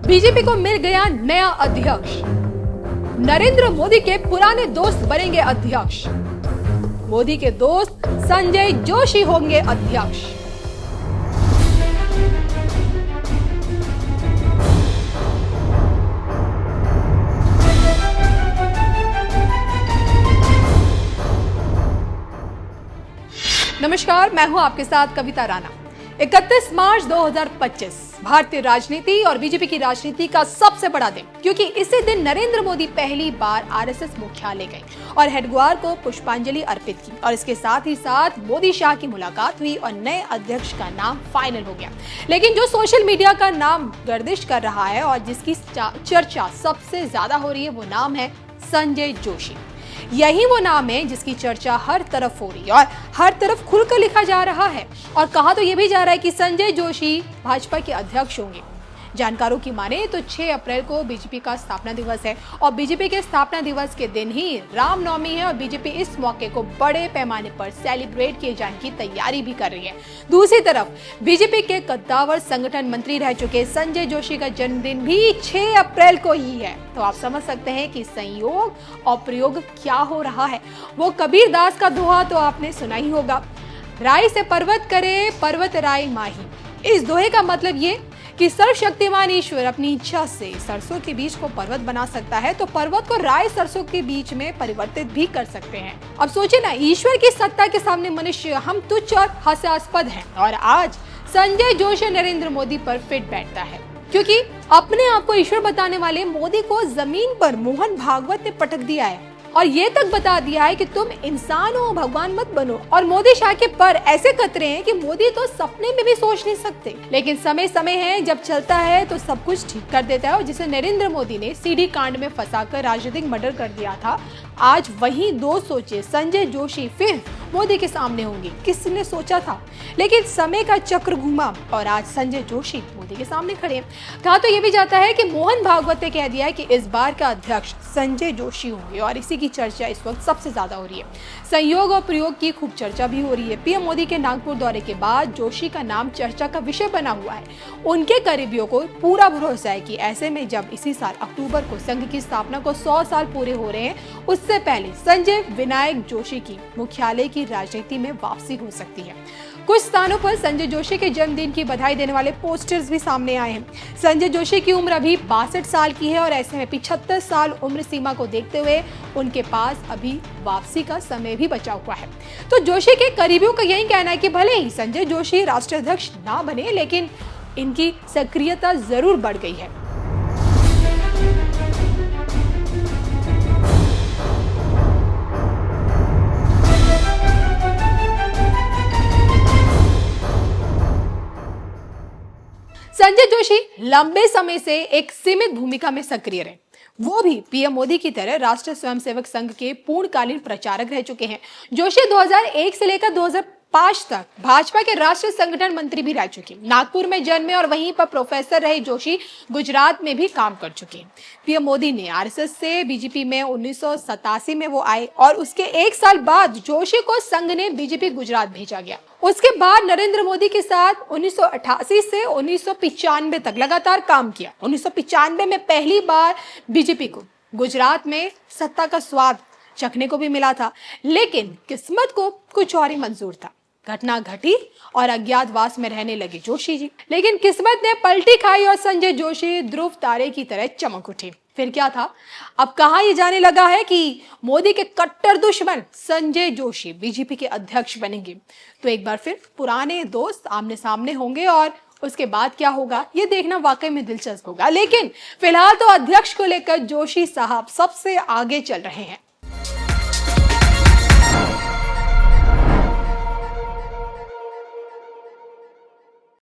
BJP को मिल गया नया अध्यक्ष। नरेंद्र मोदी के पुराने दोस्त बनेंगे अध्यक्ष। मोदी के दोस्त संजय जोशी होंगे अध्यक्ष। नमस्कार, मैं हूं आपके साथ कविता राणा। 31 मार्च 2025 भारतीय राजनीति और बीजेपी की राजनीति का सबसे बड़ा दिन, क्योंकि इसी दिन नरेंद्र मोदी पहली बार आरएसएस मुख्यालय गए और हरिद्वार को पुष्पांजलि अर्पित की और इसके साथ ही साथ मोदी शाह की मुलाकात हुई और नए अध्यक्ष का नाम फाइनल हो गया। लेकिन जो सोशल मीडिया का नाम गर्दिश कर रहा है और जिसकी चर्चा सबसे ज्यादा हो रही है, वो नाम है संजय जोशी। यही वो नाम है जिसकी चर्चा हर तरफ हो रही है और हर तरफ खुलकर लिखा जा रहा है और कहा तो ये भी जा रहा है कि संजय जोशी भाजपा के अध्यक्ष होंगे। जानकारों की माने तो 6 अप्रैल को बीजेपी का स्थापना दिवस है और बीजेपी के स्थापना दिवस के दिन ही रामनवमी है और बीजेपी इस मौके को बड़े पैमाने पर सेलिब्रेट किए जाने की तैयारी भी कर रही है। दूसरी तरफ बीजेपी के कद्दावर संगठन मंत्री रह चुके संजय जोशी का जन्मदिन भी 6 अप्रैल को ही है। तो आप समझ सकते हैं कि संयोग और प्रयोग क्या हो रहा है। वो कबीर दास का दोहा तो आपने सुना ही होगा, राय से पर्वत करे पर्वत राय माही। इस दोहे का मतलब ये कि सर्वशक्तिमान ईश्वर अपनी इच्छा से सरसों के बीज को पर्वत बना सकता है, तो पर्वत को राय सरसों के बीच में परिवर्तित भी कर सकते हैं। अब सोचिए ना, ईश्वर की सत्ता के सामने मनुष्य हम तुच्छ और हास्यास्पद हैं। और आज संजय जोशी नरेंद्र मोदी पर फिट बैठता है, क्योंकि अपने आप को ईश्वर बताने वाले मोदी को जमीन पर मोहन भागवत ने पटक दिया है और ये तक बता दिया है कि तुम इंसान हो, भगवान मत बनो। और मोदी शाह के पर ऐसे कतरे हैं कि मोदी तो सपने में भी सोच नहीं सकते। लेकिन समय समय है, जब चलता है तो सब कुछ ठीक कर देता है। और जिसे नरेंद्र मोदी ने सीडी कांड में फंसाकर राजनीतिक मर्डर कर दिया था, आज वही दो सोचे संजय जोशी फिर मोदी के सामने होंगे। किसने सोचा था? लेकिन समय का चक्र घूमा और आज संजय जोशी मोदी के सामने खड़े हैं। कहा तो ये भी जाता है कि मोहन भागवत ने कह दिया है कि इस बार का अध्यक्ष संजय जोशी होंगे और इसी की चर्चा इस वक्त सबसे ज्यादा हो रही है। संयोग और प्रयोग की खूब चर्चा भी हो रही है। पीएम मोदी के नागपुर दौरे के बाद जोशी का नाम चर्चा का विषय बना हुआ है। उनके करीबियों को पूरा भरोसा है कि ऐसे में जब इसी साल अक्टूबर को संघ की स्थापना को 100 साल पूरे हो रहे हैं, उससे पहले संजय विनायक जोशी की मुख्यालय की राजनीति में वापसी हो सकती है। कुछ स्थानों पर संजय जोशी के जन्मदिन की बधाई देने वाले पोस्टर्स भी सामने आए हैं। संजय जोशी की उम्र अभी 62 साल की है और ऐसे में 75 साल उम्र सीमा को देखते हुए उनके पास अभी वापसी का समय भी बचा हुआ है। तो जोशी के करीबियों का यही कहना है कि भले ही संजय जोशी राष्ट्रीय अध्यक्ष ना बने, लेकिन इनकी सक्रियता जरूर बढ़ गई है। संजय जोशी लंबे समय से एक सीमित भूमिका में सक्रिय रहे। वो भी पीएम मोदी की तरह राष्ट्रीय स्वयंसेवक संघ के पूर्णकालीन प्रचारक रह चुके हैं। जोशी 2001 से लेकर 2005 तक भाजपा के राष्ट्रीय संगठन मंत्री भी रह चुके। नागपुर में जन्मे और वहीं पर प्रोफेसर रहे जोशी गुजरात में भी काम कर चुके हैं। पीएम मोदी ने आरएसएस से बीजेपी में 1987 में वो आए और उसके 1 साल बाद जोशी को संघ ने बीजेपी गुजरात भेजा गया। उसके बाद नरेंद्र मोदी के साथ 1988 से 1995 तक लगातार काम किया। 1995 में पहली बार बीजेपी को गुजरात में सत्ता का स्वाद चखने को भी मिला था, लेकिन किस्मत को कुछ और ही मंजूर था। घटना घटी और अज्ञातवास में रहने लगे जोशी जी, लेकिन किस्मत ने पलटी खाई और संजय जोशी ध्रुव तारे की तरह चमक उठे। फिर क्या था? अब कहां ये जाने लगा है कि मोदी के कट्टर दुश्मन संजय जोशी बीजेपी के अध्यक्ष बनेंगे। तो एक बार फिर पुराने दोस्त आमने सामने होंगे और उसके बाद क्या होगा ये देखना वाकई में दिलचस्प होगा। लेकिन फिलहाल तो अध्यक्ष को लेकर जोशी साहब सबसे आगे चल रहे हैं।